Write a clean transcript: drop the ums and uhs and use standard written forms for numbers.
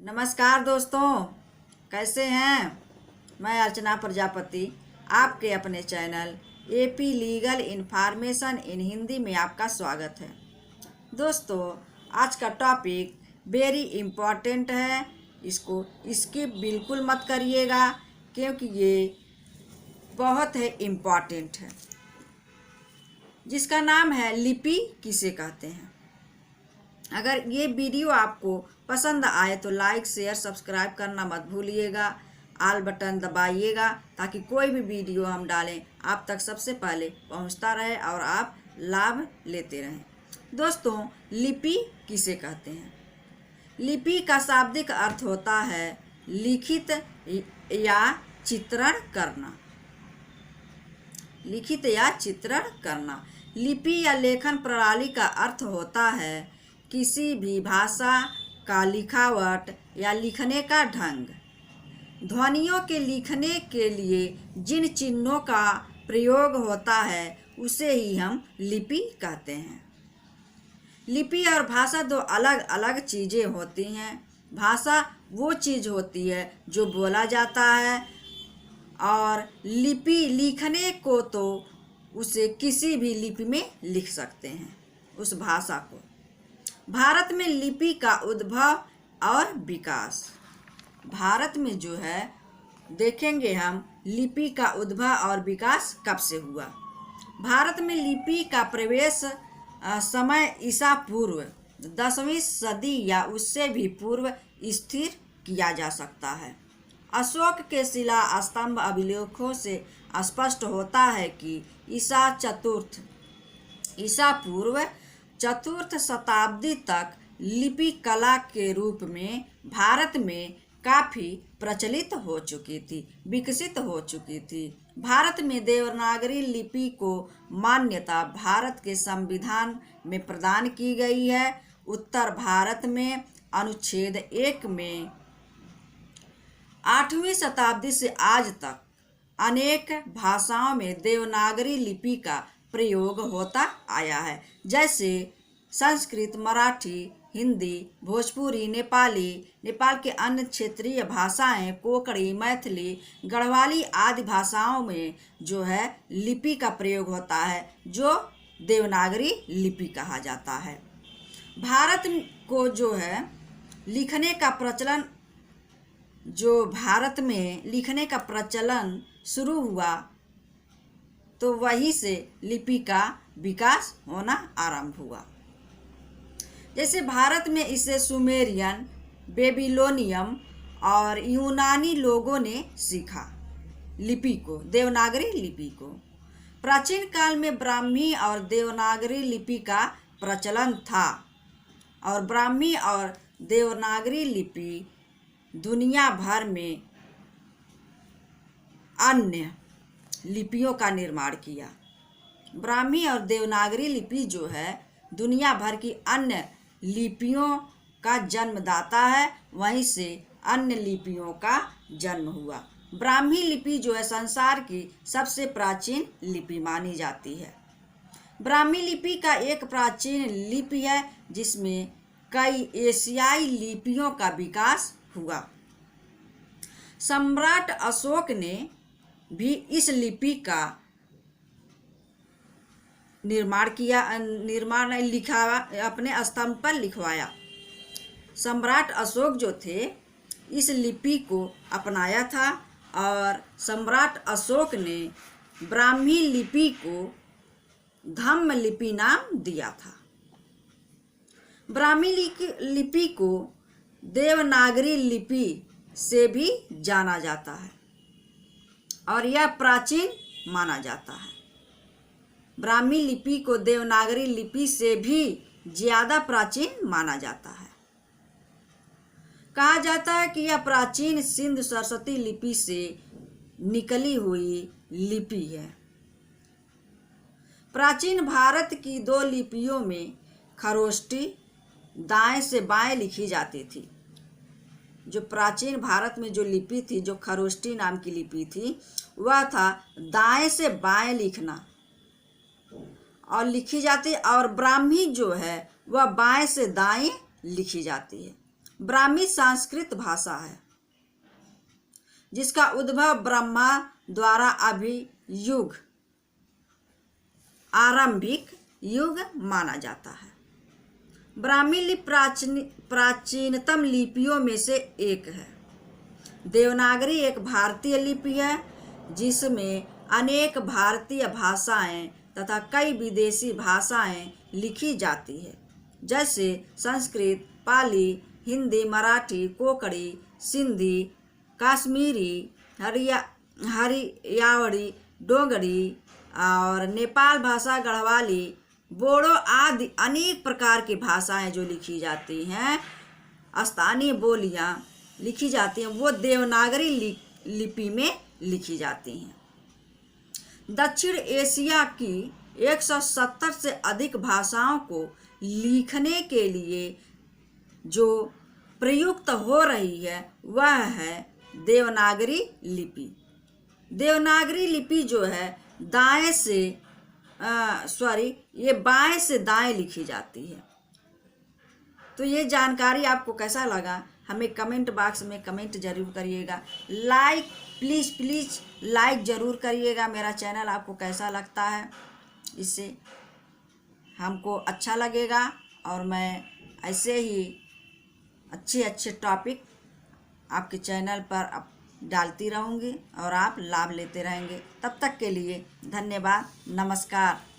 नमस्कार दोस्तों, कैसे हैं। मैं अर्चना प्रजापति आपके अपने channel AP legal information in Hindi में आपका स्वागत है। दोस्तों, आज का टॉपिक वेरी इम्पॉर्टेंट है। इसको स्किप बिल्कुल मत करिएगा क्योंकि ये बहुत है इम्पॉर्टेंट है, जिसका नाम है लिपि किसे कहते हैं। अगर ये वीडियो आपको पसंद आए तो लाइक शेयर सब्सक्राइब करना मत भूलिएगा। ऑल बटन दबाइएगा ताकि कोई भी वीडियो हम डालें आप तक सबसे पहले पहुंचता रहे और आप लाभ लेते रहें। दोस्तों, लिपि किसे कहते हैं। लिपि का शाब्दिक अर्थ होता है लिखित या चित्रण करना। लिखित या चित्रण करना। लिपि या लेखन प्रणाली का अर्थ होता है किसी भी भाषा का लिखावट या लिखने का ढंग। ध्वनियों के लिखने के लिए जिन चिन्हों का प्रयोग होता है उसे ही हम लिपि कहते हैं। लिपि और भाषा दो अलग अलग चीज़ें होती हैं। भाषा वो चीज़ होती है जो बोला जाता है, और लिपि लिखने को तो उसे किसी भी लिपि में लिख सकते हैं उस भाषा को। भारत में लिपि का उद्भव और विकास। भारत में जो है देखेंगे हम लिपि का उद्भव और विकास कब से हुआ। भारत में लिपि का प्रवेश समय ईसा पूर्व 10वीं सदी या उससे भी पूर्व स्थिर किया जा सकता है। अशोक के शिला स्तंभ अभिलेखों से स्पष्ट होता है कि ईसा पूर्व चतुर्थ शताब्दी तक लिपि कला के रूप में भारत में काफ़ी प्रचलित हो चुकी थी, विकसित हो चुकी थी। भारत में देवनागरी लिपि को मान्यता भारत के संविधान में प्रदान की गई है। उत्तर भारत में अनुच्छेद 1 में 8वीं शताब्दी से आज तक अनेक भाषाओं में देवनागरी लिपि का प्रयोग होता आया है, जैसे संस्कृत, मराठी, हिंदी, भोजपुरी, नेपाली, नेपाल के अन्य क्षेत्रीय भाषाएं, कोंकणी, मैथिली, गढ़वाली आदि भाषाओं में जो है लिपि का प्रयोग होता है, जो देवनागरी लिपि कहा जाता है। भारत को जो है लिखने का प्रचलन, जो भारत में लिखने का प्रचलन शुरू हुआ तो वहीं से लिपि का विकास होना आरंभ हुआ। जैसे भारत में इसे सुमेरियन, बेबीलोनियम और यूनानी लोगों ने सीखा लिपि को, देवनागरी लिपि को। प्राचीन काल में ब्राह्मी और देवनागरी लिपि का प्रचलन था, और ब्राह्मी और देवनागरी लिपि दुनिया भर में अन्य लिपियों का निर्माण किया। ब्राह्मी और देवनागरी लिपि जो है दुनिया भर की अन्य लिपियों का जन्मदाता है, वहीं से अन्य लिपियों का जन्म हुआ। ब्राह्मी लिपि जो है संसार की सबसे प्राचीन लिपि मानी जाती है। ब्राह्मी लिपि का एक प्राचीन लिपि है जिसमें कई एशियाई लिपियों का विकास हुआ। सम्राट अशोक ने भी इस लिपि का लिखा अपने स्तंभ पर लिखवाया। सम्राट अशोक जो थे इस लिपि को अपनाया था, और सम्राट अशोक ने ब्राह्मी लिपि को धम्म लिपि नाम दिया था। ब्राह्मी लिपि को देवनागरी लिपि से भी जाना जाता है और यह प्राचीन माना जाता है। ब्राह्मी लिपि को देवनागरी लिपि से भी ज़्यादा प्राचीन माना जाता है। कहा जाता है कि यह प्राचीन सिंधु सरस्वती लिपि से निकली हुई लिपि है। प्राचीन भारत की दो लिपियों में खरोष्टी दाएं से बाएं लिखी जाती थी। जो प्राचीन भारत में जो लिपि थी, जो खरोष्टी नाम की लिपि थी, वह था दाएं से बाएं लिखना और लिखी जाती, और ब्राह्मी जो है वह बाएं से दाएं लिखी जाती है। ब्राह्मी संस्कृत भाषा है जिसका उद्भव ब्रह्मा द्वारा अभियुग आरंभिक युग माना जाता है। ब्राह्मी लिपि प्राचीनतम लिपियों में से एक है। देवनागरी एक भारतीय लिपि है जिसमें अनेक भारतीय भाषाएं तथा कई विदेशी भाषाएं लिखी जाती है, जैसे संस्कृत, पाली, हिंदी, मराठी, कोंकणी, सिंधी, कश्मीरी, हरियाणवी, डोगरी और नेपाल भाषा, गढ़वाली, बोडो आदि अनेक प्रकार की भाषाएं जो लिखी जाती हैं, स्थानीय बोलियां लिखी जाती हैं, वो देवनागरी लिपि में लिखी जाती हैं। दक्षिण एशिया की 170 से अधिक भाषाओं को लिखने के लिए जो प्रयुक्त हो रही है वह है देवनागरी लिपि। देवनागरी लिपि जो है बाएं से दाएं लिखी जाती है। तो ये जानकारी आपको कैसा लगा हमें कमेंट बॉक्स में कमेंट जरूर करिएगा। लाइक प्लीज़ लाइक ज़रूर करिएगा। मेरा चैनल आपको कैसा लगता है, इससे हमको अच्छा लगेगा और मैं ऐसे ही अच्छे टॉपिक आपके चैनल पर डालती रहूँगी और आप लाभ लेते रहेंगे। तब तक के लिए धन्यवाद, नमस्कार।